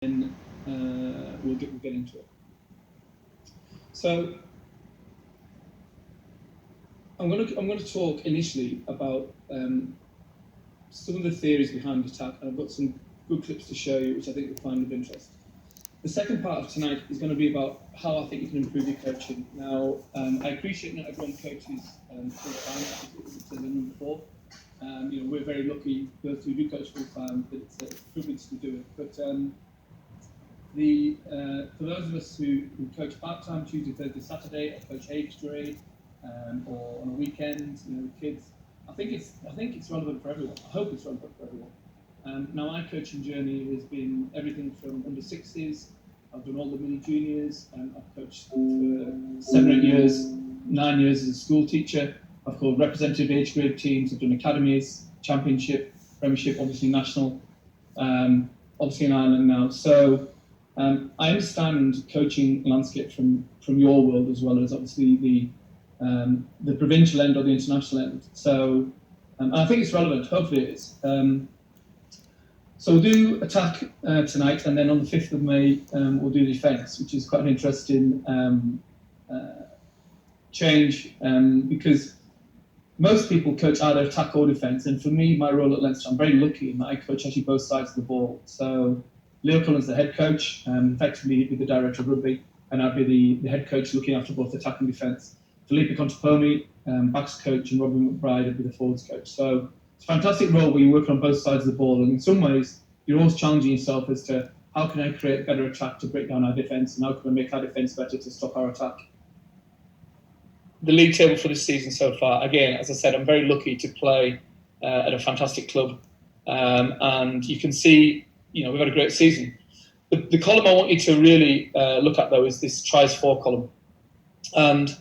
then we'll get into it. So I'm going to talk initially about some of the theories behind attack, and I've got some good clips to show you, which I think you'll find of interest. The second part of tonight is going to be about how I think you can improve your coaching. Now, I appreciate not everyone coaches full-time, as it says in number 4. We're very lucky, those who do coach full-time, that it's a privilege to do it. But for those of us who coach part-time, Tuesday, Thursday, Saturday, or coach extra grade, or on a weekend, with kids, I think it's relevant for everyone. I hope it's relevant for everyone. Now, my coaching journey has been everything from under 60s. I've done all the mini juniors, and I've coached for 7 or 8 years, 9 years as a school teacher. I've called representative age grade teams. I've done academies, championship, premiership, obviously national, obviously in Ireland now. So I understand coaching landscape from your world, as well as obviously the provincial end or the international end. So I think it's relevant. Hopefully it is. So we'll do attack tonight, and then on the 5th of May, we'll do defence, which is quite an interesting change, because most people coach either attack or defence, and for me, my role at Lancaster, I'm very lucky in that I coach actually both sides of the ball. So Leo Cullen's the head coach, effectively he'd be the director of rugby, and I'd be the head coach looking after both attack and defence. Felipe Contepomi, backs coach, and Robin McBride would be the forwards coach. So it's a fantastic role where you work on both sides of the ball, and in some ways, you're always challenging yourself as to how can I create better attack to break down our defence, and how can I make our defence better to stop our attack. The league table for this season so far, again, as I said, I'm very lucky to play at a fantastic club, and you can see, we've had a great season. The column I want you to really look at, though, is this tries for column, and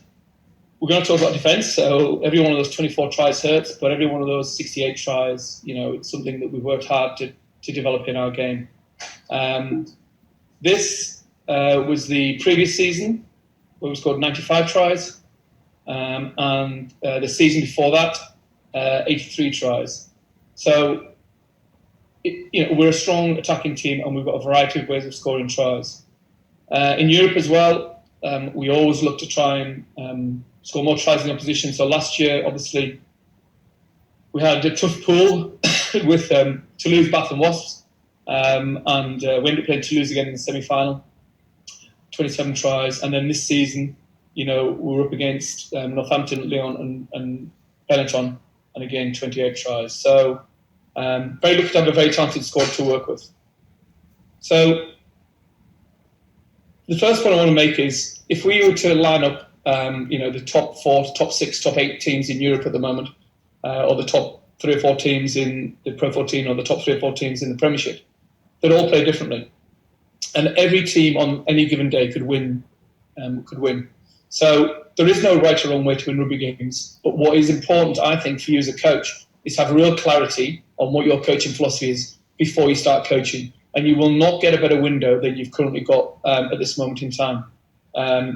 we're going to talk about defence. So every one of those 24 tries hurts, but every one of those 68 tries, it's something that we've worked hard to develop in our game. This was the previous season, where we scored 95 tries, and the season before that, 83 tries. So, we're a strong attacking team, and we've got a variety of ways of scoring tries. In Europe as well, we always look to try and score more tries in the opposition. So last year, obviously, we had a tough pool with Toulouse, Bath and Wasps, and we ended up playing Toulouse again in the semi-final, 27 tries. And then this season, we were up against Northampton, Lyon and Benetton, and again, 28 tries. So very lucky to have a very talented squad to work with. So the first point I want to make is, if we were to line up the top 4, top 6, top 8 teams in Europe at the moment, or the top 3 or 4 teams in the Pro 14, or the top 3 or 4 teams in the Premiership, they'd all play differently. And every team on any given day could win. So there is no right or wrong way to win rugby games. But what is important, I think, for you as a coach is to have real clarity on what your coaching philosophy is before you start coaching. And you will not get a better window than you've currently got at this moment in time.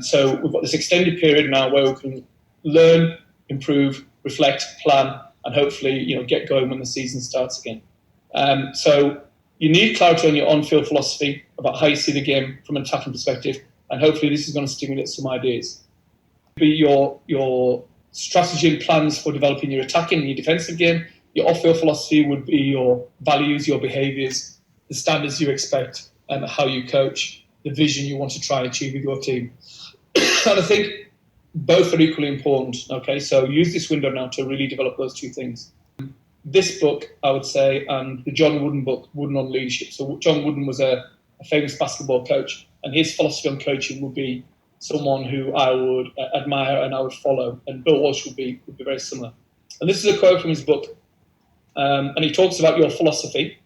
So we've got this extended period now where we can learn, improve, reflect, plan, and hopefully, get going when the season starts again. So you need clarity on your on-field philosophy about how you see the game from an attacking perspective, and hopefully this is going to stimulate some ideas. Be your strategy and plans for developing your attacking and your defensive game. Your off-field philosophy would be your values, your behaviours, the standards you expect, and how you coach, the vision you want to try and achieve with your team. And I think both are equally important. Okay, so use this window now to really develop those two things. This book, I would say, and the John Wooden book, Wooden on Leadership. So John Wooden was a famous basketball coach, and his philosophy on coaching would be someone who I would admire and I would follow. And Bill Walsh would be very similar. And this is a quote from his book, and he talks about your philosophy.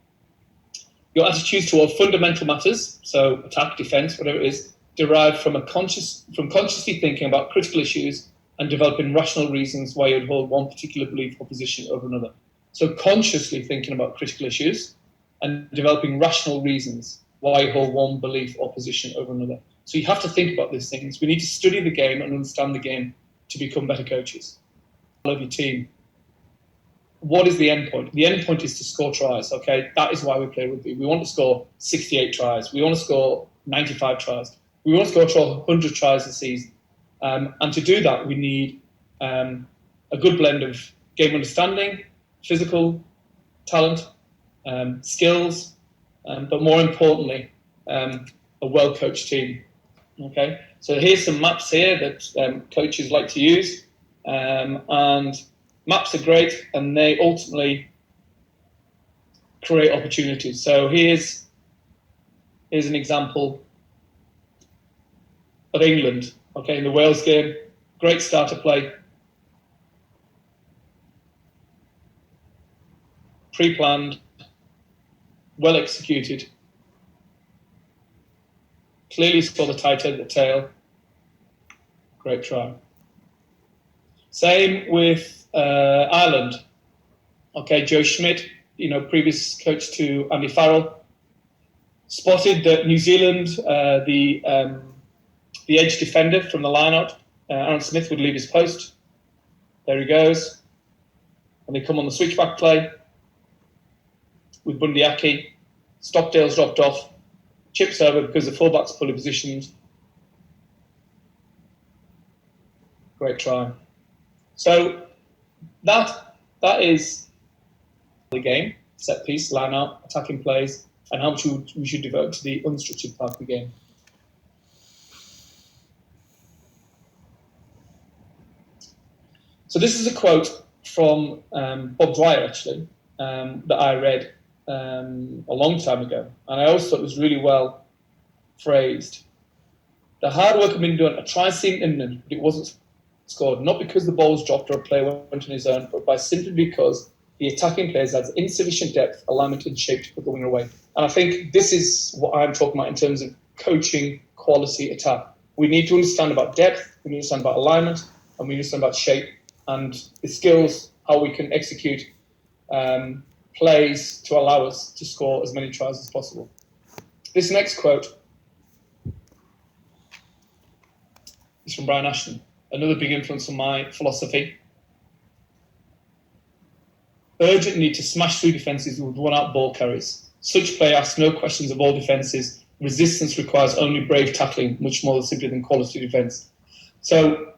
Your attitudes toward fundamental matters, so attack, defence, whatever it is, derived from consciously thinking about critical issues and developing rational reasons why you'd hold one particular belief or position over another. So consciously thinking about critical issues and developing rational reasons why you hold one belief or position over another. So you have to think about these things. We need to study the game and understand the game to become better coaches. I love your team. what is the end point? The end point is to score tries, okay? That is why we play rugby. We want to score 68 tries. We want to score 95 tries. We want to score 100 tries a season. And to do that, we need a good blend of game understanding, physical talent, skills, but more importantly, a well-coached team. Okay, so here's some maps here that coaches like to use, and maps are great, and they ultimately create opportunities. So here's an example of England. Okay, in the Wales game, great start to play, pre-planned, well executed. Clearly saw the tight end at the tail. Great try. Same with Ireland. Okay, Joe Schmidt, previous coach to Andy Farrell, spotted that New Zealand, the edge defender from the line-out, Aaron Smith, would leave his post. There he goes. And they come on the switchback play with Bundyaki. Stockdale's dropped off. Chips over because the fullback's fully positioned. Great try. So that is the game, set piece, line out, attacking plays, and how much we should devote to the unstructured part of the game. So this is a quote from Bob Dwyer, actually, that I read a long time ago, and I always thought it was really well phrased. The hard work had been done, a try seemed imminent, but it wasn't scored, not because the ball was dropped or a player went on his own, but by simply because the attacking players had insufficient depth, alignment, and shape to put the winner away. And I think this is what I'm talking about in terms of coaching quality attack. We need to understand about depth, we need to understand about alignment, and we need to understand about shape and the skills, how we can execute plays to allow us to score as many tries as possible. This next quote is from Brian Ashton, another big influence on my philosophy. Urgent need to smash through defences with one-out ball carries. Such play asks no questions of all defences. Resistance requires only brave tackling, much more simply than quality defence. So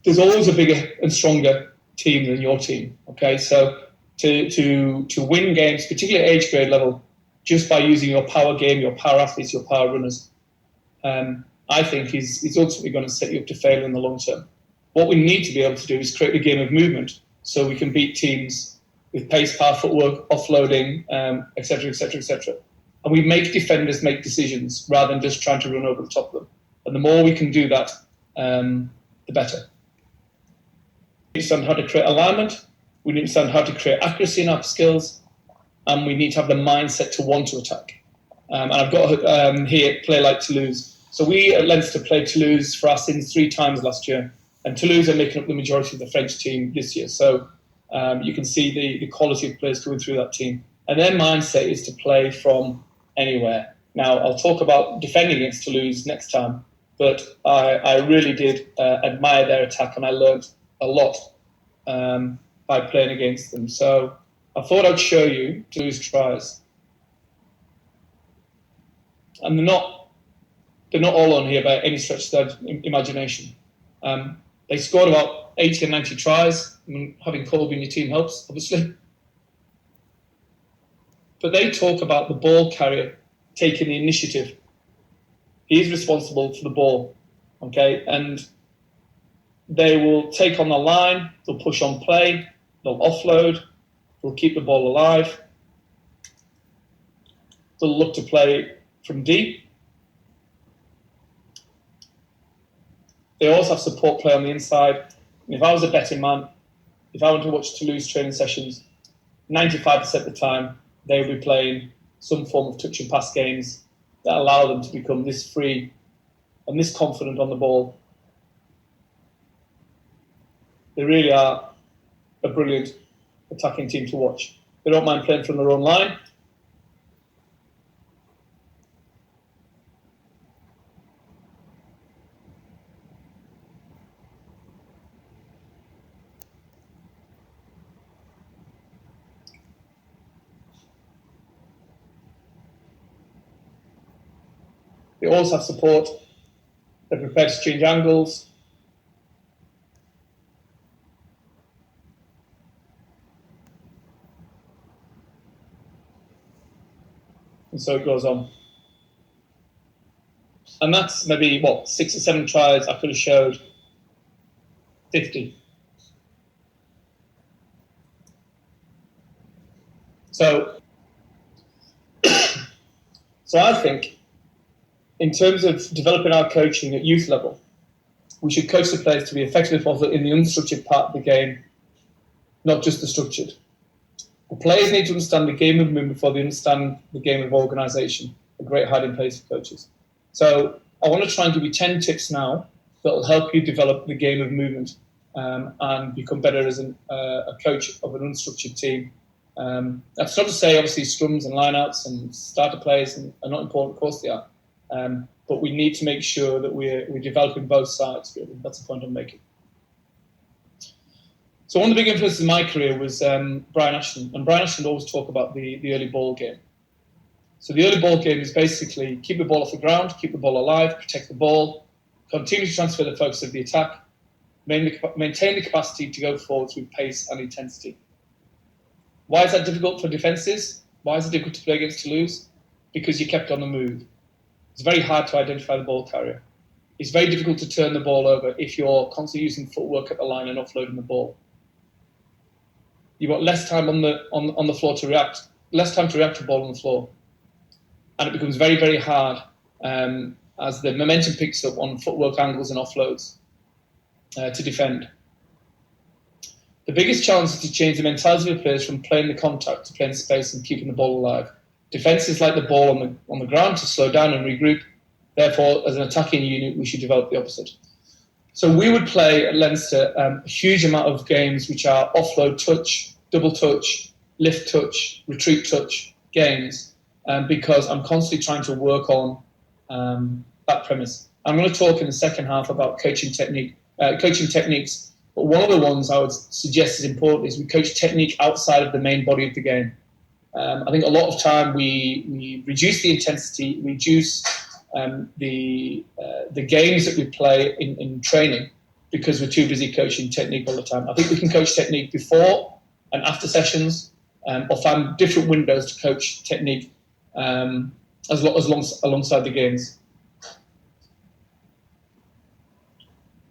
there's always a bigger and stronger team than your team. Okay, so to win games, particularly at age grade level, just by using your power game, your power athletes, your power runners, I think is ultimately going to set you up to fail in the long term. What we need to be able to do is create a game of movement so we can beat teams with pace, power, footwork, offloading, etc., etc., etc. And we make defenders make decisions rather than just trying to run over the top of them. And the more we can do that, the better. We need to understand how to create alignment. We need to understand how to create accuracy in our skills. And we need to have the mindset to want to attack. And I've got here, play like Toulouse. So we at Leinster played Toulouse for our sins 3 times last year. And Toulouse are making up the majority of the French team this year. So you can see the quality of players coming through that team. And their mindset is to play from anywhere. Now, I'll talk about defending against Toulouse next time, but I really did admire their attack, and I learned a lot by playing against them. So I thought I'd show you Toulouse tries. And they're not all on here by any stretch of their imagination. They scored about 80 and 90 tries. I mean, having Colby in your team helps, obviously. But they talk about the ball carrier taking the initiative. He's responsible for the ball, okay? And they will take on the line, they'll push on play, they'll offload, they'll keep the ball alive, they'll look to play from deep. They also have support play on the inside. And if I was a betting man, if I went to watch Toulouse training sessions, 95% of the time, they would be playing some form of touch and pass games that allow them to become this free and this confident on the ball. They really are a brilliant attacking team to watch. They don't mind playing from their own line. They always have support. They're prepared to change angles. And so it goes on. And that's maybe, 6 or 7 tries. I could have showed 50. So I think in terms of developing our coaching at youth level, we should coach the players to be effective in the unstructured part of the game, not just the structured. The players need to understand the game of movement before they understand the game of organisation, a great hiding place for coaches. So I want to try and give you 10 tips now that will help you develop the game of movement and become better as a coach of an unstructured team. That's not to say, obviously, scrums and lineouts and starter plays are not important, of course they are. But we need to make sure that we're developing both sides, really. That's the point I'm making. So one of the big influences in my career was Brian Ashton. And Brian Ashton would always talk about the early ball game. So the early ball game is basically keep the ball off the ground, keep the ball alive, protect the ball, continue to transfer the focus of the attack, maintain the capacity to go forward through pace and intensity. Why is that difficult for defences? Why is it difficult to play against Toulouse? Because you kept on the move. It's very hard to identify the ball carrier. It's very difficult to turn the ball over if you're constantly using footwork at the line and offloading the ball. You've got less time on the floor to react, less time to react to the ball on the floor. And it becomes very, very hard as the momentum picks up on footwork angles and offloads to defend. The biggest challenge is to change the mentality of players from playing the contact to playing space and keeping the ball alive. Defences like the ball on the ground to slow down and regroup. Therefore, as an attacking unit, we should develop the opposite. So we would play at Leinster a huge amount of games which are offload touch, double touch, lift touch, retreat touch games because I'm constantly trying to work on that premise. I'm going to talk in the second half about coaching techniques. But one of the ones I would suggest is important is we coach technique outside of the main body of the game. I think a lot of time we reduce the intensity, reduce the games that we play in training because we're too busy coaching technique all the time. I think we can coach technique before and after sessions or find different windows to coach technique alongside the games.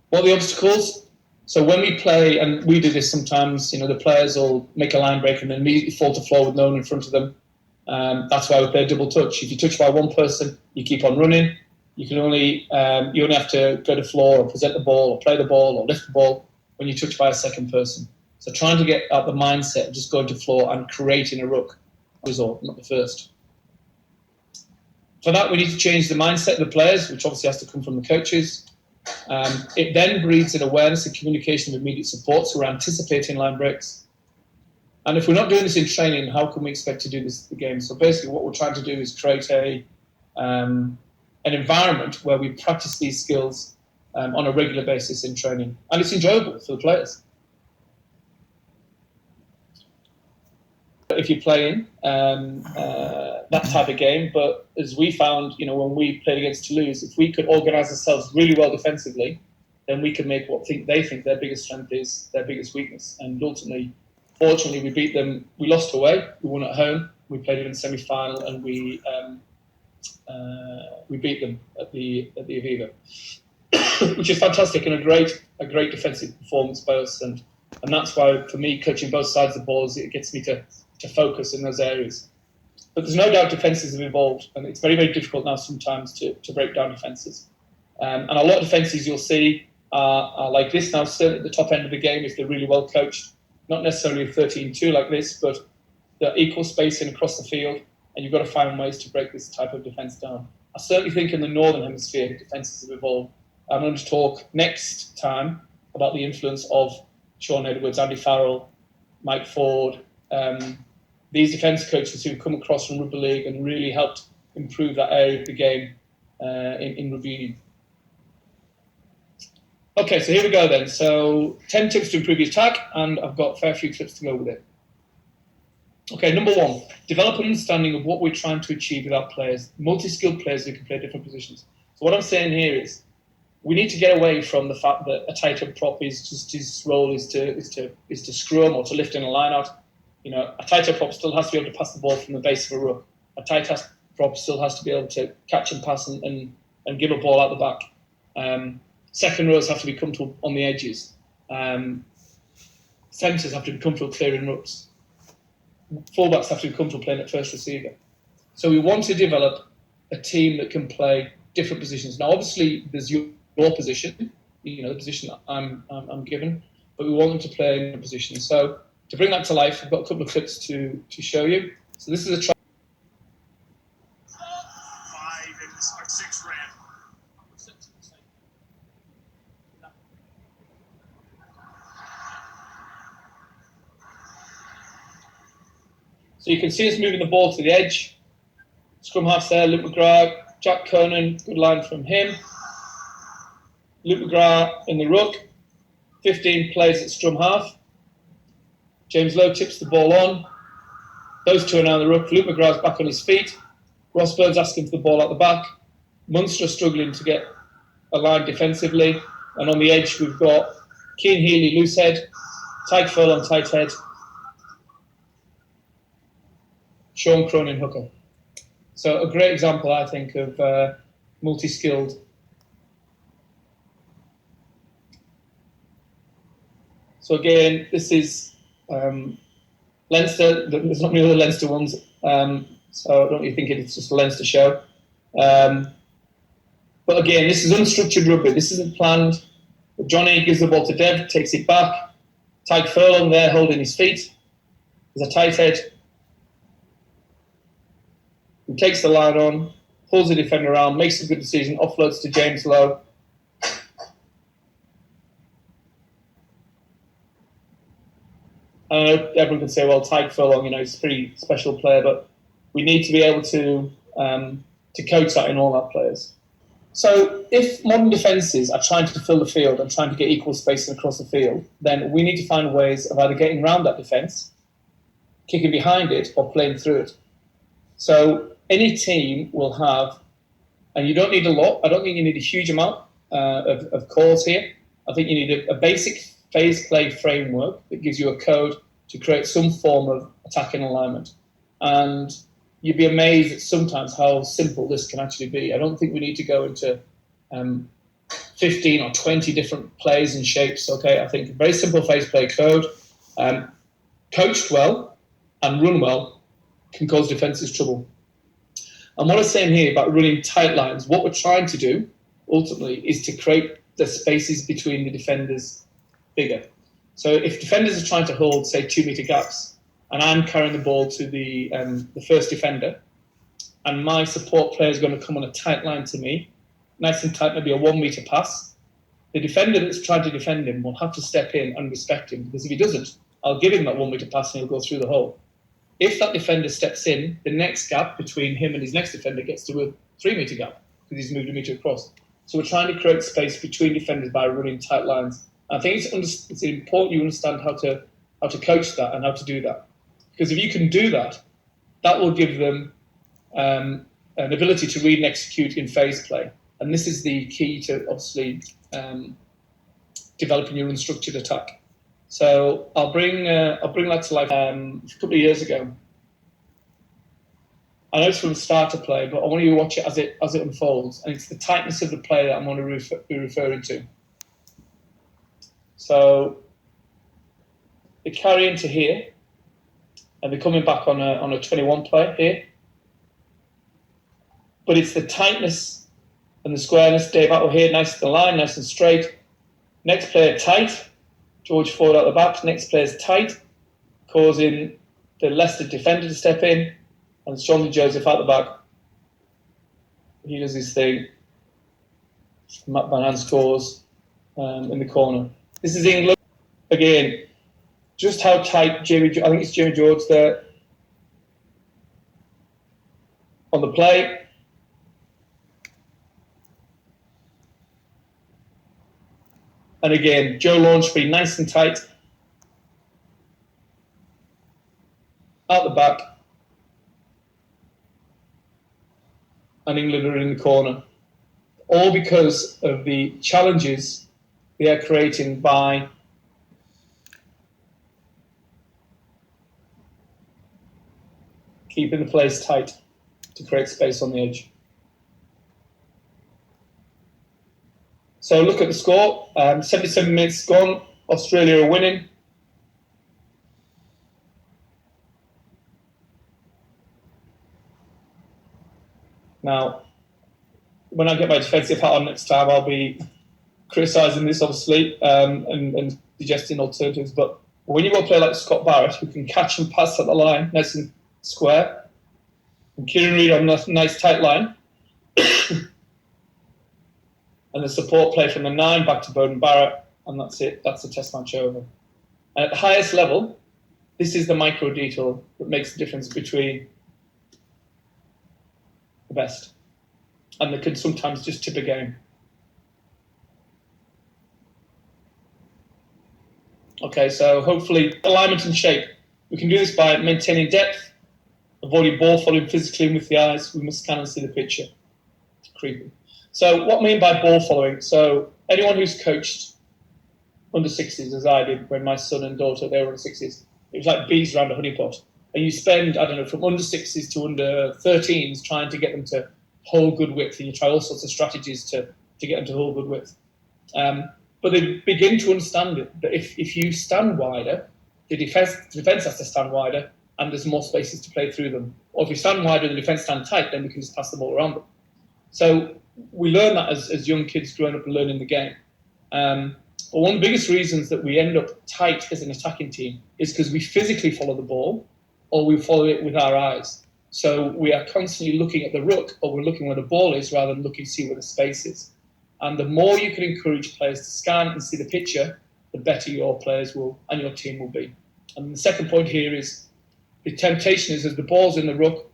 What are the obstacles? So when we play, and we do this sometimes, the players will make a line break and then immediately fall to floor with no one in front of them. That's why we play double touch. If you touch by one person, you keep on running. You only have to go to floor or present the ball or play the ball or lift the ball when you touch by a second person. So trying to get out the mindset of just going to floor and creating a ruck result, not the first. For that, we need to change the mindset of the players, which obviously has to come from the coaches. It then breeds an awareness and communication of immediate support, so we're anticipating line breaks. And if we're not doing this in training, how can we expect to do this in the game? So basically what we're trying to do is create an environment where we practice these skills on a regular basis in training. And it's enjoyable for the players. If you're playing that type of game, but as we found, when we played against Toulouse, if we could organise ourselves really well defensively, then we can make they think their biggest strength is their biggest weakness. And ultimately, fortunately, we beat them. We lost away. We won at home. We played them in the semi-final, and we beat them at the Aviva, which is fantastic and a great defensive performance by us. And that's why, for me, coaching both sides of the ball, it gets me to focus in those areas. But there's no doubt defences have evolved, and it's very, very difficult now sometimes to break down defences. And a lot of defences you'll see are like this now, certainly at the top end of the game if they're really well coached. Not necessarily a 13-2 like this, but the equal spacing across the field, and you've got to find ways to break this type of defence down. I certainly think in the Northern Hemisphere, defences have evolved. I'm going to talk next time about the influence of Sean Edwards, Andy Farrell, Mike Ford, these defence coaches who've come across from Rugby League and really helped improve that area of the game in Rugby Union. Okay, so here we go then. So 10 tips to improve your attack, and I've got a fair few clips to go with it. Okay, number one, develop an understanding of what we're trying to achieve with our players, multi-skilled players who can play different positions. So what I'm saying here is we need to get away from the fact that a tight end prop is just his role is to scrum or to lift in a line out. You know, a tight end prop still has to be able to pass the ball from the base of a ruck. A tight end prop still has to be able to catch and pass and give a ball out the back. Second rows have to be comfortable on the edges. Centres have to be comfortable clearing rucks. Fullbacks have to be comfortable playing at first receiver. So we want to develop a team that can play different positions. Now, obviously, there's your position, you know, the position that I'm given, but we want them to play in a position. So to bring that to life, I've got a couple of clips to show you. So this is a try. 5 and 6 ran. So you can see us moving the ball to the edge. Scrum half's there, Luke McGrath, Jack Kernan, good line from him. Luke McGrath in the ruck, 15 plays at scrum half. James Lowe tips the ball on. Those two are now in the ruck. Luke McGrath's back on his feet. Ross Burns asking for the ball out the back. Munster struggling to get a line defensively. And on the edge, we've got Keane Healy, loose head. Tyke Furlong, tight head. Sean Cronin, hooker. So a great example, I think, of multi-skilled. So again, this is Leinster. There's not many other Leinster ones, so I don't really think it's just a Leinster show. But again, this is unstructured rugby. This isn't planned. Johnny gives the ball to Dev, takes it back. Tyke Furlong there holding his feet. There's a tight head. He takes the line on, pulls the defender around, makes a good decision, offloads to James Lowe. I know everyone could say, well, Tyke Furlong, you know, he's a pretty special player, but we need to be able to coach that in all our players. So if modern defences are trying to fill the field and trying to get equal spacing across the field, then we need to find ways of either getting around that defence, kicking behind it, or playing through it. So any team will have, and you don't need a lot, I don't think you need a huge amount of calls here. I think you need a basic phase play framework that gives you a code to create some form of attacking alignment. And you'd be amazed at sometimes how simple this can actually be. I don't think we need to go into 15 or 20 different plays and shapes. Okay, I think a very simple phase play code, coached well and run well, can cause defences trouble. And what I'm saying here about running tight lines, what we're trying to do ultimately is to create the spaces between the defenders bigger. So if defenders are trying to hold, say, 2 metre gaps, and I'm carrying the ball to the first defender, and my support player is going to come on a tight line to me, nice and tight, maybe a 1 metre pass, the defender that's trying to defend him will have to step in and respect him, because if he doesn't, I'll give him that 1 metre pass and he'll go through the hole. If that defender steps in, the next gap between him and his next defender gets to a 3 metre gap, because he's moved a metre across. So we're trying to create space between defenders by running tight lines. I think it's important you understand how to coach that and how to do that. Because if you can do that, that will give them an ability to read and execute in phase play. And this is the key to obviously developing your unstructured attack. So I'll bring that to life. A couple of years ago, I know it's from starter play, but I want you to watch it as it unfolds, and it's the tightness of the play that I'm going to be referring to. So they carry into here, and they're coming back on a 21 play here. But it's the tightness and the squareness. Dave Attle here, nice to the line, nice and straight. Next player tight. George Ford out the back. Next player's tight, causing the Leicester defender to step in, and Sean Joseph out the back. He does his thing. Matt Van Hand scores in the corner. This is England again. Just how tight I think it's Jamie George there on the play. And again, Joe Launchbury, nice and tight. out the back, and England are in the corner. All because of the challenges they are creating by keeping the players tight to create space on the edge. So look at the score, 77 minutes gone, Australia are winning. Now, when I get my defensive hat on next time, I'll be criticising this, obviously, and suggesting alternatives. But when you've got a player like Scott Barrett, who can catch and pass at the line, nice and square, and Kieran Reid on a nice tight line, and the support play from the 9 back to Bowden Barrett, and that's it. That's the test match over. And at the highest level, this is the micro detail that makes the difference between the best. And they can sometimes just tip a game. Okay, so hopefully alignment and shape. We can do this by maintaining depth, avoiding ball following physically and with the eyes. We must scan and see the picture. It's creepy. So what I mean by ball following? So anyone who's coached under 60s, as I did when my son and daughter, they were under 60s, it was like bees around a honeypot. And you spend, I don't know, from under 60s to under 13s trying to get them to hold good width, and you try all sorts of strategies to get them to hold good width. But they begin to understand it, that if you stand wider, the defense has to stand wider, and there's more spaces to play through them. Or if you stand wider and the defense stand tight, then we can just pass the ball around them. So we learn that as young kids growing up and learning the game. But one of the biggest reasons that we end up tight as an attacking team is because we physically follow the ball, or we follow it with our eyes. So we are constantly looking at the ruck, or we're looking where the ball is rather than looking to see where the space is. And the more you can encourage players to scan and see the picture, the better your players will and your team will be. And the second point here is the temptation is, as the ball's in the ruck,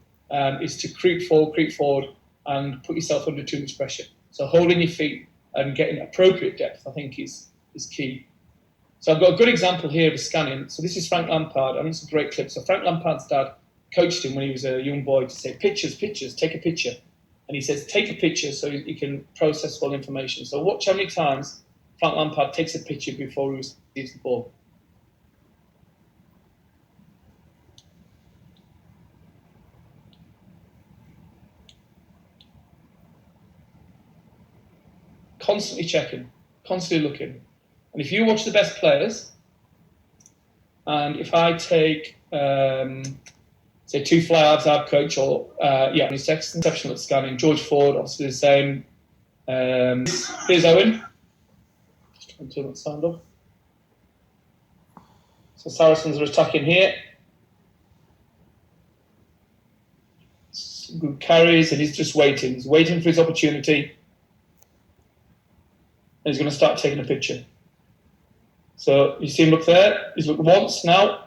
is to creep forward and put yourself under too much pressure. So holding your feet and getting appropriate depth, I think, is key. So I've got a good example here of scanning. So this is Frank Lampard. I mean, it's a great clip. So Frank Lampard's dad coached him when he was a young boy to say, pictures, take a picture. And he says, take a picture so he can process all information. So watch how many times Frank Lampard takes a picture before he receives the ball. Constantly checking, constantly looking. And if you watch the best players, and if I take, say, 2 fly halves I've coached, or, he's exceptional at scanning. George Ford, obviously the same. Here's Owen. Just trying to turn that sound off. So Saracens are attacking here. Some good carries, and he's just waiting. He's waiting for his opportunity. And he's going to start taking a picture. So you see him look there. He's looked once now.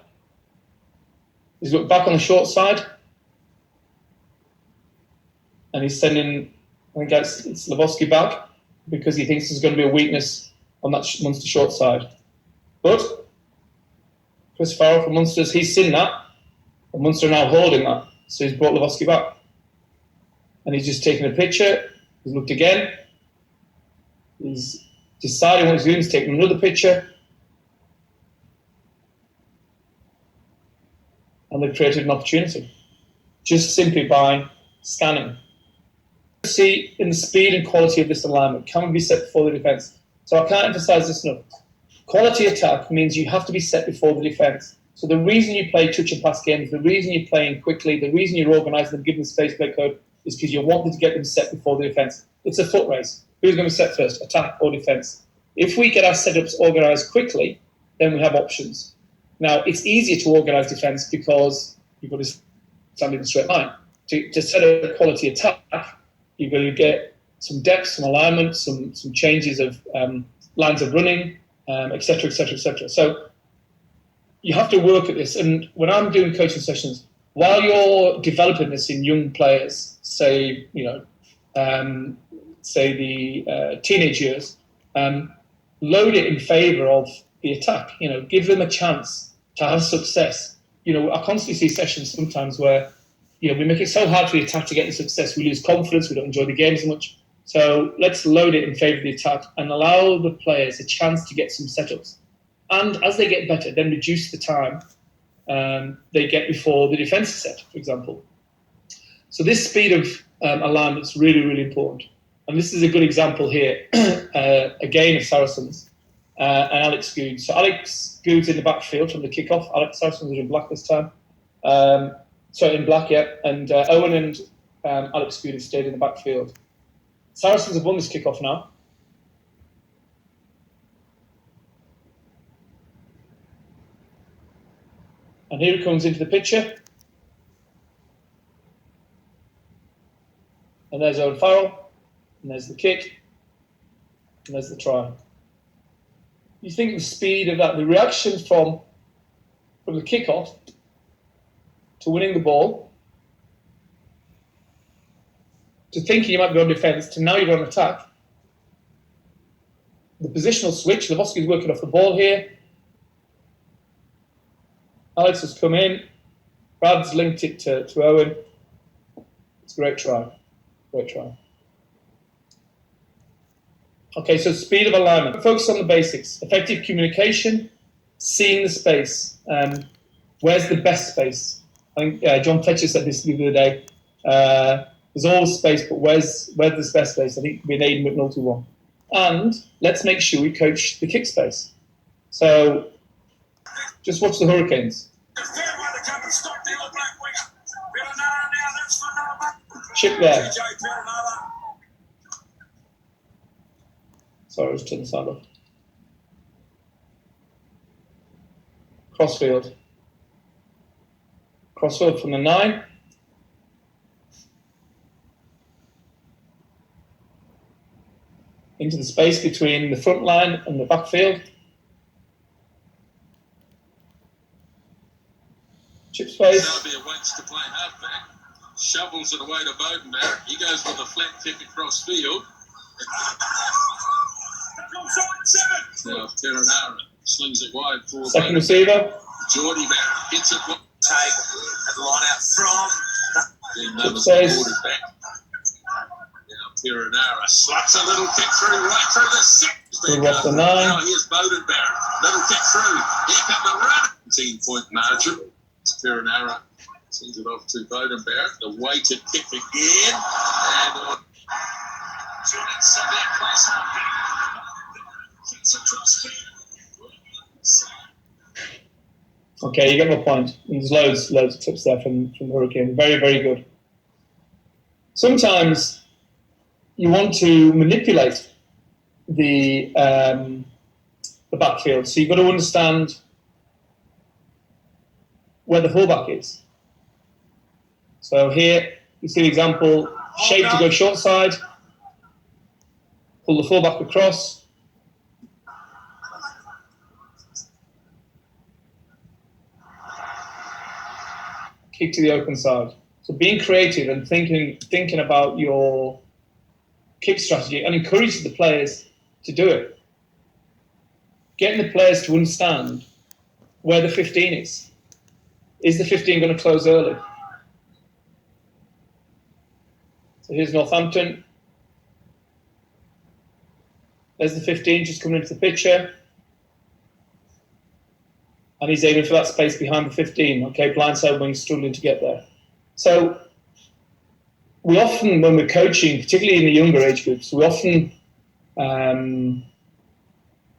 He's looked back on the short side. And he's sending, I think it's Lewandowski back, because he thinks there's going to be a weakness on that Munster short side. But Chris Farrell from Munster's, he's seen that. And Munster are now holding that. So he's brought Lewandowski back. And he's just taken a picture. He's looked again. He's deciding what he's doing. He's taking another picture. And they've created an opportunity just simply by scanning. See in the speed and quality of this alignment, can we be set before the defence? So I can't emphasise this enough. Quality attack means you have to be set before the defence. So the reason you play touch and pass games, the reason you're playing quickly, the reason you're organising them, giving them space play code, is because you want them to get them set before the defence. It's a foot race. Who's going to set first, attack or defence? If we get our setups organised quickly, then we have options. Now, it's easier to organise defence because you've got to stand in a straight line. To set a quality attack, you've got to get some depth, some alignment, some changes of lines of running, etc., etc., etc. So you have to work at this. And when I'm doing coaching sessions, while you're developing this in young players, say the teenage years, load it in favour of the attack. Give them a chance to have success. I constantly see sessions sometimes where, we make it so hard for the attack to get the success. We lose confidence. We don't enjoy the game as much. So let's load it in favour of the attack and allow the players a chance to get some setups. And as they get better, then reduce the time they get before the defence is set, for example. So this speed of alignment is really, really important. And this is a good example here, again, of Saracens and Alex Good. So Alex Good's in the backfield from the kickoff. Alex Saracens was in black this time. In black, yeah. And Owen and Alex Good have stayed in the backfield. Saracens have won this kickoff now. And here he comes into the picture. And there's Owen Farrell. And there's the kick. And there's the try. You think the speed of that, the reaction from the kickoff to winning the ball, to thinking you might be on defence, to now you're on attack. The positional switch, Lewowski's working off the ball here. Alex has come in. Brad's linked it to Owen. It's a great try. Great try. Okay, so speed of alignment. Focus on the basics. Effective communication, seeing the space. Where's the best space? I think John Fletcher said this the other day. There's always space, but where's the best space? I think with Aidan McNulty one. And let's make sure we coach the kick space. So just watch the Hurricanes. Chip there. Sorry, I was turning the sound off. Crossfield. Crossfield from the 9. Into the space between the front line and the backfield. Chip space. Serbia waits to play halfback. Shovels it away to Bodenberg. He goes with a flat kick across field. Now Terranara slings it wide for second receiver. Geordie back hits it. Take the line out from. Then numbers back. Now Terranara sluts a little kick through right through the 6. Now here's Bodenberg. Little kick through. Here come the run. 18-point margin. Terranara sends it off to Bodenberg. The weighted kick again. And Jordan Sevier plays okay, you get my point. There's loads of tips there from the Hurricane. Very, very good. Sometimes you want to manipulate the backfield, so you've got to understand where the fullback is. So here you see the example: shape to go short side, pull the fullback across. Kick to the open side. So being creative and thinking about your kick strategy and encouraging the players to do it. Getting the players to understand where the 15 is. Is the 15 going to close early? So here's Northampton. There's the 15 just coming into the picture. And he's aiming for that space behind the 15. Okay, blindside wing struggling to get there. So we often, when we're coaching, particularly in the younger age groups, we often don't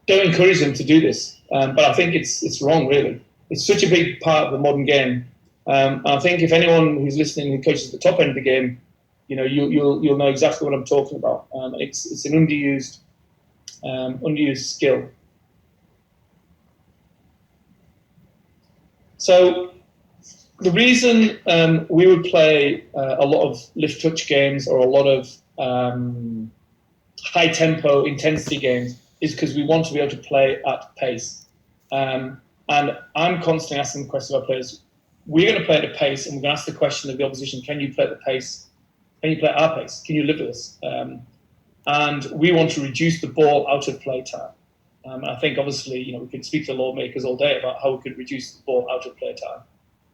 encourage them to do this. But I think it's wrong, really. It's such a big part of the modern game. I think if anyone who's listening who coaches at the top end of the game, you'll know exactly what I'm talking about. It's an underused skill. So the reason we would play a lot of lift touch games or a lot of high tempo intensity games is because we want to be able to play at pace. And I'm constantly asking the question of our players, we're going to play at a pace, and we're going to ask the question of the opposition, can you play at the pace? Can you play at our pace? Can you live with us? And we want to reduce the ball out of play time. I think obviously, we could speak to lawmakers all day about how we could reduce the ball out of play time.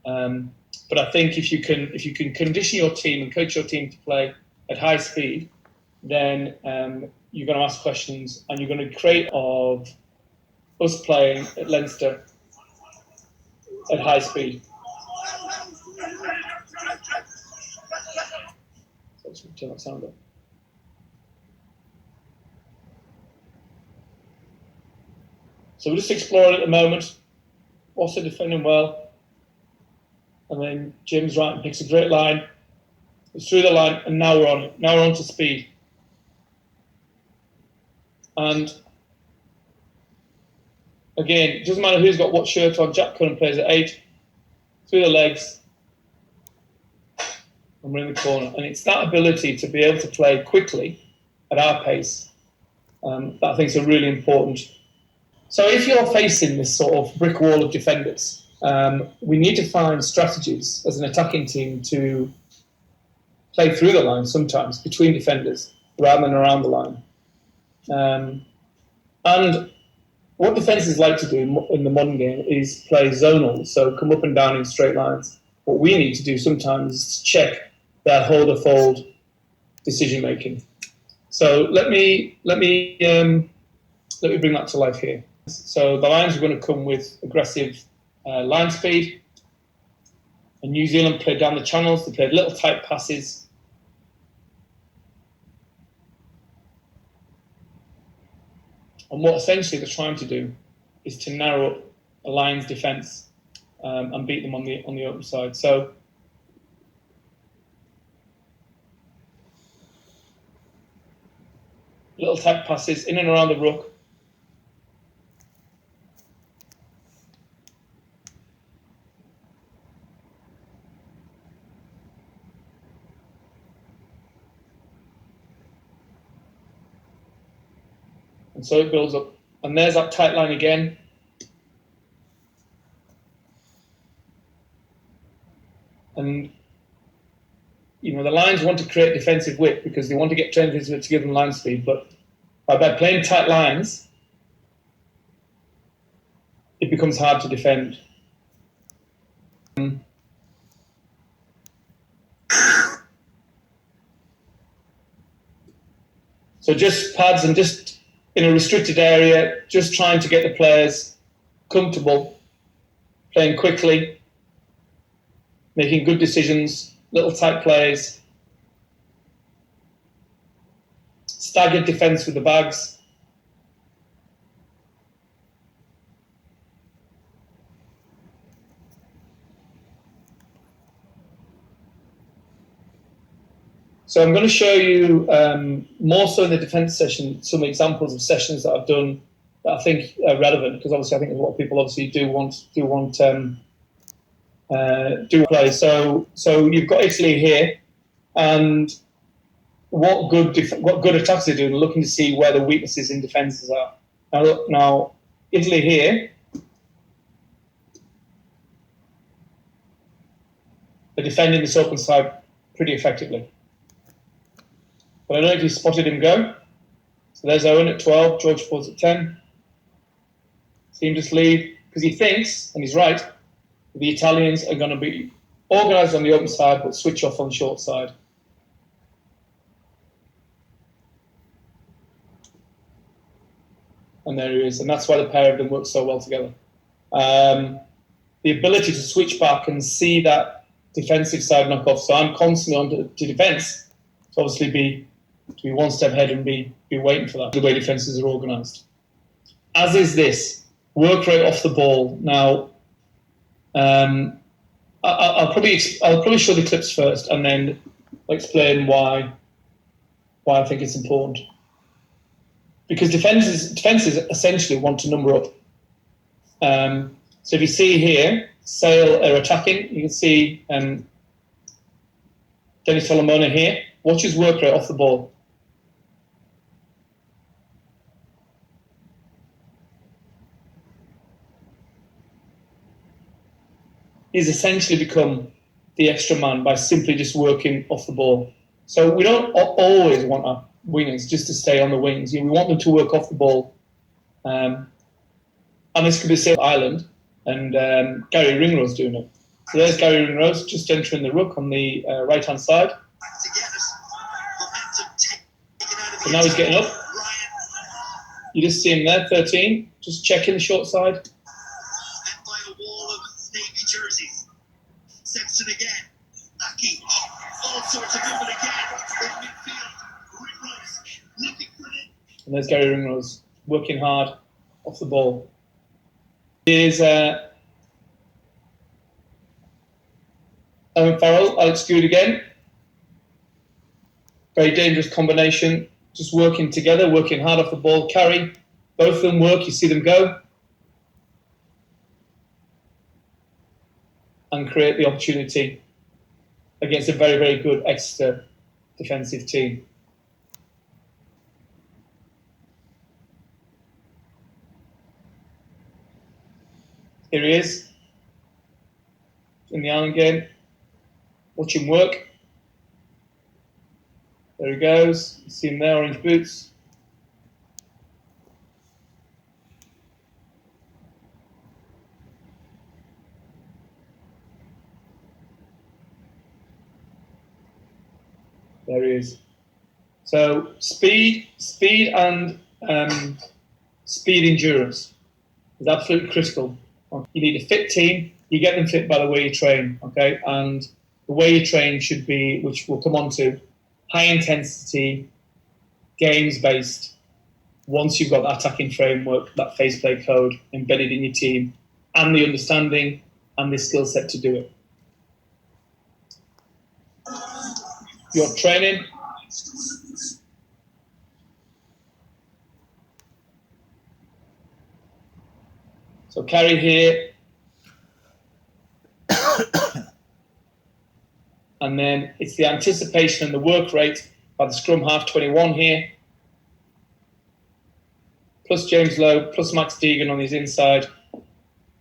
But I think if you can condition your team and coach your team to play at high speed, then you're going to ask questions and you're going to create of us playing at Leinster at high speed. Turn that sound up. So we're just exploring at the moment. Also defending well. And then Jim's right and picks a great line. It's through the line, and now we're on it. Now we're on to speed. And again, it doesn't matter who's got what shirt on. Jack Cullen plays at 8, through the legs, and we're in the corner. And it's that ability to be able to play quickly at our pace that I think is really important. So if you're facing this sort of brick wall of defenders, we need to find strategies as an attacking team to play through the line sometimes, between defenders, rather than around the line. And what defences like to do in the modern game is play zonal, so come up and down in straight lines. What we need to do sometimes is check their hold-or-fold decision-making. So let me bring that to life here. So the Lions are going to come with aggressive line speed. And New Zealand played down the channels. They played little tight passes. And what essentially they're trying to do is to narrow up a Lions defence and beat them on the open side. So little tight passes in and around the ruck. And so it builds up. And there's that tight line again. And, you know, the Lions want to create defensive width because they want to get defenders to give them line speed. But by playing tight lines, it becomes hard to defend. So just pads and just in a restricted area, just trying to get the players comfortable, playing quickly, making good decisions, little tight plays, staggered defence with the bags. So I'm going to show you more so in the defence session some examples of sessions that I've done that I think are relevant, because obviously I think a lot of people obviously do want play. So you've got Italy here, and what good attacks they're doing, looking to see where the weaknesses in defences are. Now Italy here, they're defending this open side pretty effectively. But I don't know if you spotted him go. So there's Owen at 12, George Ford's at 10. See him just leave, because he thinks, and he's right, the Italians are going to be organised on the open side, but switch off on the short side. And there he is, and that's why the pair of them work so well together. The ability to switch back and see that defensive side knock off. So I'm constantly on to defence, to obviously be one step ahead and be waiting for that, the way defences are organised. As is this, work rate off the ball. Now, I'll probably show the clips first and then explain why I think it's important. Because defences essentially want to number up. So if you see here, Sale are attacking. You can see Dennis Solomona here. Watch his work rate off the ball. He's essentially become the extra man by simply just working off the ball. So we don't always want our wingers just to stay on the wings. We want them to work off the ball. And this could be the same Ireland, and Gary Ringrose doing it. So there's Gary Ringrose just entering the ruck on the right-hand side. So now he's getting up. You just see him there, 13, just checking the short side. And by a wall of navy jerseys. Sexton again. Aki. All sorts of movement again. In midfield. Ringrose looking for it. And there's Gary Ringrose working hard off the ball. Here's Owen Farrell, Alex Good again. Very dangerous combination. Just working together, working hard off the ball. Carry, both of them work, you see them go. And create the opportunity against a very, very good Exeter defensive team. Here he is, in the Ireland game. Watch him work. There he goes. You see him there, orange boots. There he is. So speed and speed endurance is absolutely critical. You need a fit team. You get them fit by the way you train, okay? And the way you train should be, which we'll come on to, high intensity, games based. Once you've got that attacking framework, that phase play code embedded in your team, and the understanding and the skill set to do it. Your training. So carry here. And then it's the anticipation and the work rate by the scrum half 21 here. Plus James Lowe, plus Max Deegan on his inside.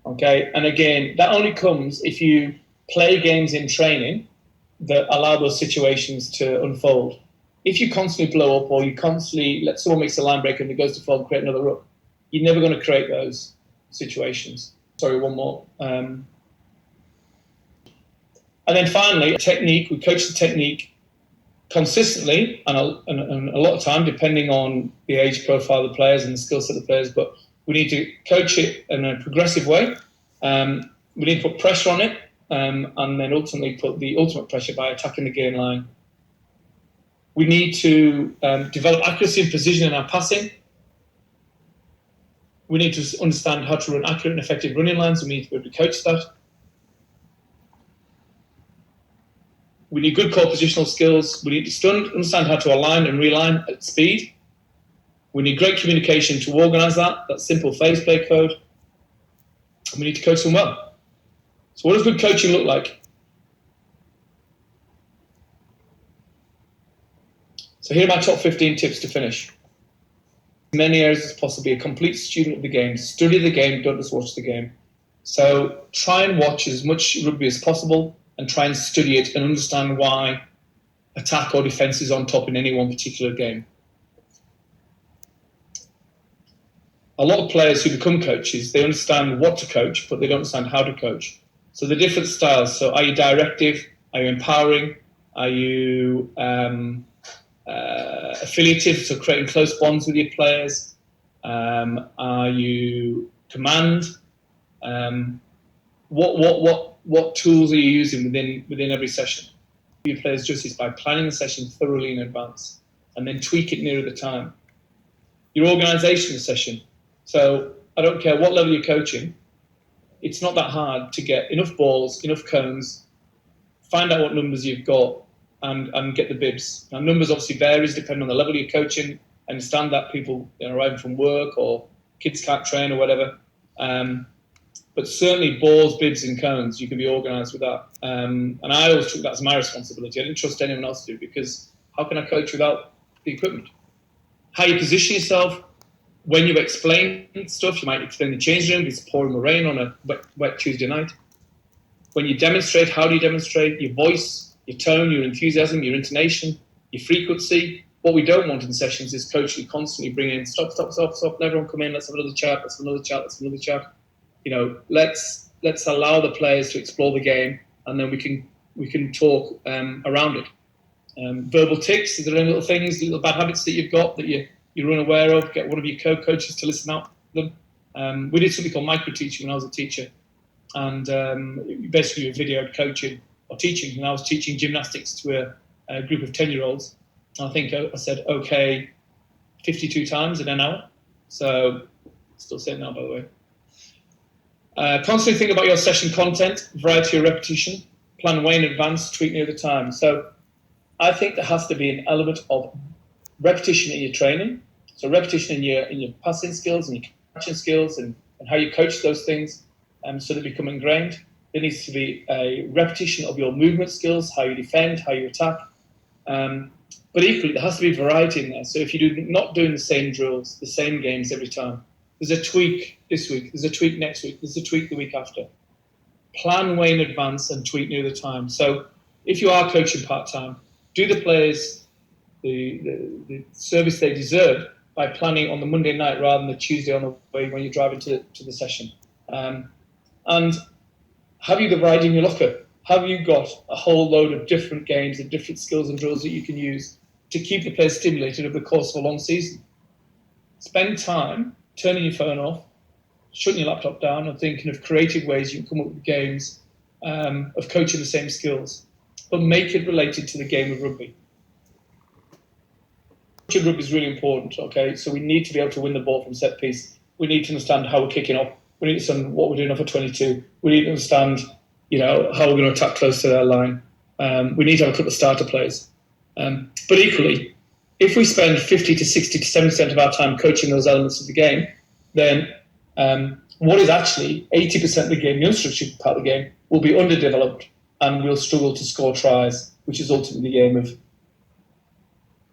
Okay, and again, that only comes if you play games in training that allow those situations to unfold. If you constantly blow up or you constantly let someone makes a line break and it goes to fall and create another ruck, you're never going to create those situations. Sorry, one more. And then finally, technique. We coach the technique consistently and a lot of time, depending on the age profile of the players and the skill set of the players. But we need to coach it in a progressive way. We need to put pressure on it and then ultimately put the ultimate pressure by attacking the gain line. We need to develop accuracy and precision in our passing. We need to understand how to run accurate and effective running lines. We need to be able to coach that. We need good core positional skills. We need to understand how to align and realign at speed. We need great communication to organise that simple phase play code. And we need to coach them well. So what does good coaching look like? So here are my top 15 tips to finish. In many areas as possible, be a complete student of the game. Study the game, don't just watch the game. So try and watch as much rugby as possible and try and study it and understand why attack or defence is on top in any one particular game. A lot of players who become coaches, they understand what to coach, but they don't understand how to coach. So the different styles. So are you directive? Are you empowering? Are you affiliative, so creating close bonds with your players? Are you command? What tools are you using within every session? Your players justice by planning the session thoroughly in advance and then tweak it nearer the time. Your organisation of the session. So I don't care what level you're coaching, it's not that hard to get enough balls, enough cones, find out what numbers you've got and get the bibs. Now numbers obviously varies depending on the level you're coaching. I understand that people arriving from work or kids can't train or whatever. But certainly balls, bibs and cones, you can be organised with that. And I always took that as my responsibility. I didn't trust anyone else to do it because how can I coach without the equipment? How you position yourself, when you explain stuff, you might explain the change room, it's pouring with rain on a wet Tuesday night. When you demonstrate, how do you demonstrate? Your voice, your tone, your enthusiasm, your intonation, your frequency. What we don't want in sessions is coach who constantly bring in, stop, let everyone come in, let's have another chat, let's have another chat. Let's let's allow the players to explore the game, and then we can talk around it. Verbal tics, is there any little things, little bad habits that you've got that you're unaware of? Get one of your co-coaches to listen out to them. We did something called micro-teaching when I was a teacher, and basically a video coaching or teaching. And I was teaching gymnastics to a group of 10-year-olds. I think I said okay 52 times in an hour. So still saying that, by the way. Constantly think about your session content, variety or repetition, plan way in advance, tweak near the time. So I think there has to be an element of repetition in your training. So repetition in your passing skills and your catching skills and how you coach those things so they become ingrained. There needs to be a repetition of your movement skills, how you defend, how you attack. But equally, there has to be variety in there. So if you're not doing the same drills, the same games every time, there's a tweak this week, there's a tweak next week, there's a tweak the week after. Plan way in advance and tweak near the time. So if you are coaching part-time, do the players the service they deserve by planning on the Monday night rather than the Tuesday on the way when you're driving to the session. And have you the ride in your locker? Have you got a whole load of different games and different skills and drills that you can use to keep the players stimulated over the course of a long season? Spend time turning your phone off, shutting your laptop down, and thinking of creative ways you can come up with games of coaching the same skills, but make it related to the game of rugby. Coaching rugby is really important, okay? So we need to be able to win the ball from set piece. We need to understand how we're kicking off. We need to understand what we're doing off a 22. We need to understand, how we're going to attack close to their line. We need to have a couple of starter plays. But equally, if we spend 50 to 60 to 70% of our time coaching those elements of the game, then what is actually 80% of the game, the unstructured part of the game, will be underdeveloped and we'll struggle to score tries, which is ultimately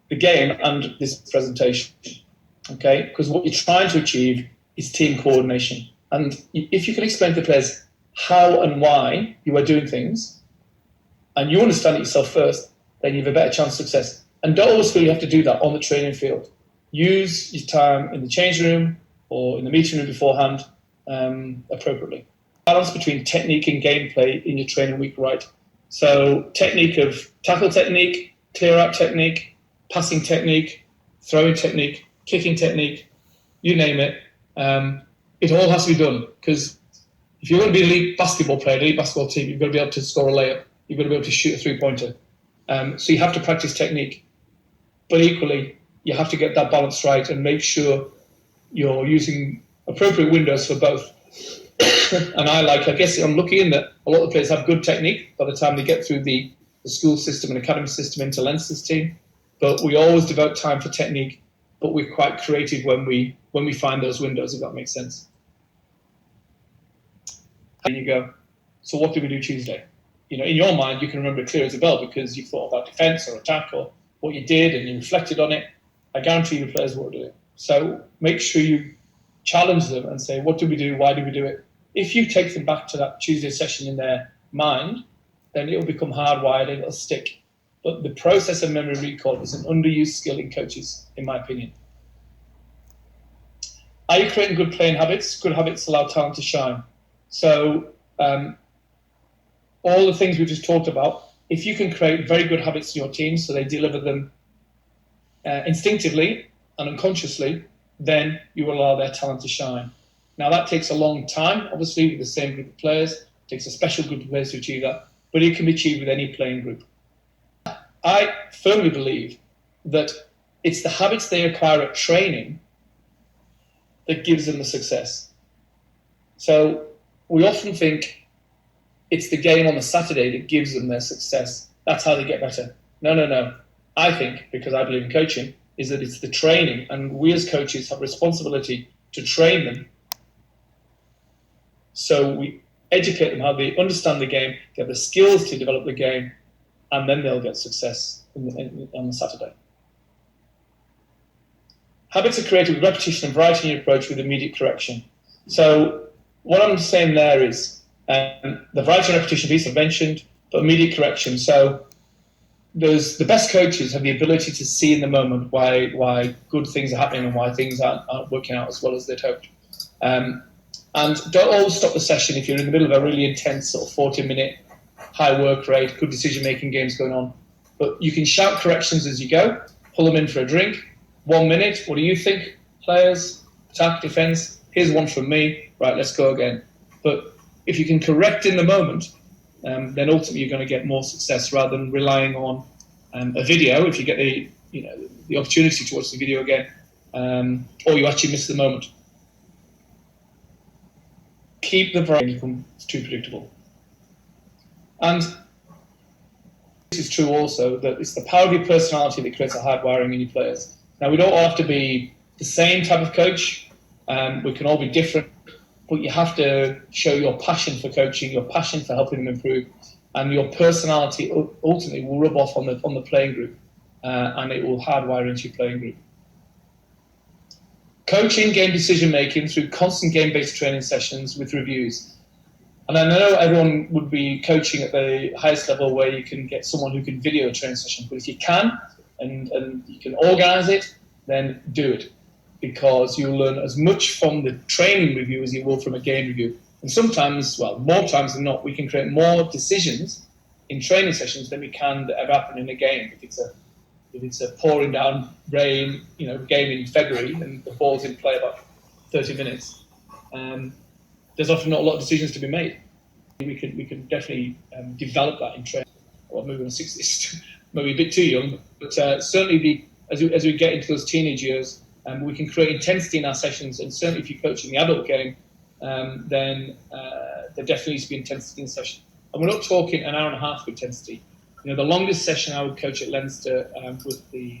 the game and this presentation. Okay? Because what you're trying to achieve is team coordination. And if you can explain to the players how and why you are doing things, and you understand it yourself first, then you have a better chance of success. And don't always feel you have to do that on the training field. Use your time in the change room or in the meeting room beforehand appropriately. Balance between technique and gameplay in your training week, right? So technique of tackle technique, clear out technique, passing technique, throwing technique, kicking technique, you name it. It all has to be done, because if you're going to be an elite basketball player, an elite basketball team, you've got to be able to score a layup. You've got to be able to shoot a three-pointer. So you have to practice technique. But equally, you have to get that balance right and make sure you're using appropriate windows for both. And I guess I'm lucky in that a lot of players have good technique by the time they get through the school system and academy system into Lancaster's team. But we always devote time for technique, but we're quite creative when we find those windows, if that makes sense. There you go. So what did we do Tuesday? In your mind, you can remember it clear as a bell because you thought about defence or attack or what you did and you reflected on it. I guarantee you the players will do it. So make sure you challenge them and say, what did we do? Why did we do it? If you take them back to that Tuesday session in their mind, then it will become hardwired and it'll stick. But the process of memory recall is an underused skill in coaches, in my opinion. Are you creating good playing habits? Good habits allow talent to shine. So all the things we just talked about, if you can create very good habits in your team so they deliver them instinctively and unconsciously, then you will allow their talent to shine. Now that takes a long time, obviously, with the same group of players. It takes a special group of players to achieve that, but it can be achieved with any playing group. I firmly believe that it's the habits they acquire at training that gives them the success. So we often think it's the game on the Saturday that gives them their success. That's how they get better. No. I think, because I believe in coaching, is that it's the training, and we as coaches have responsibility to train them. So we educate them how they understand the game, get the skills to develop the game, and then they'll get success on the Saturday. Habits are created with repetition and variety in your approach with immediate correction. So what I'm saying there is the variety and repetition piece I've mentioned, but immediate correction. So the best coaches have the ability to see in the moment why good things are happening and why things aren't working out as well as they'd hoped. And don't always stop the session if you're in the middle of a really intense sort of 40-minute high work rate, good decision-making games going on. But you can shout corrections as you go, pull them in for a drink. 1 minute, what do you think, players? Attack, defence, here's one from me. Right, let's go again. But if you can correct in the moment, then ultimately you're going to get more success rather than relying on a video. If you get the opportunity to watch the video again, or you actually miss the moment. Keep the brain become too predictable. And this is true also, that it's the power of your personality that creates a hardwiring in your players. Now, we don't all have to be the same type of coach. We can all be different, but you have to show your passion for coaching, your passion for helping them improve, and your personality ultimately will rub off on the playing group, and it will hardwire into your playing group. Coaching game decision making through constant game-based training sessions with reviews. And I know everyone would be coaching at the highest level where you can get someone who can video a training session, but if you can and you can organize it, then do it, because you'll learn as much from the training review as you will from a game review. And sometimes, well, more times than not, we can create more decisions in training sessions than we can that ever happen in a game. If it's a pouring down rain, game in February and the ball's in play about 30 minutes, there's often not a lot of decisions to be made. We can definitely develop that in training. Well, maybe in the 60s, maybe a bit too young, but certainly as we get into those teenage years, we can create intensity in our sessions. And certainly if you're coaching the adult game, then there definitely needs to be intensity in the session. And we're not talking an hour and a half of intensity. The longest session I would coach at Lancaster with the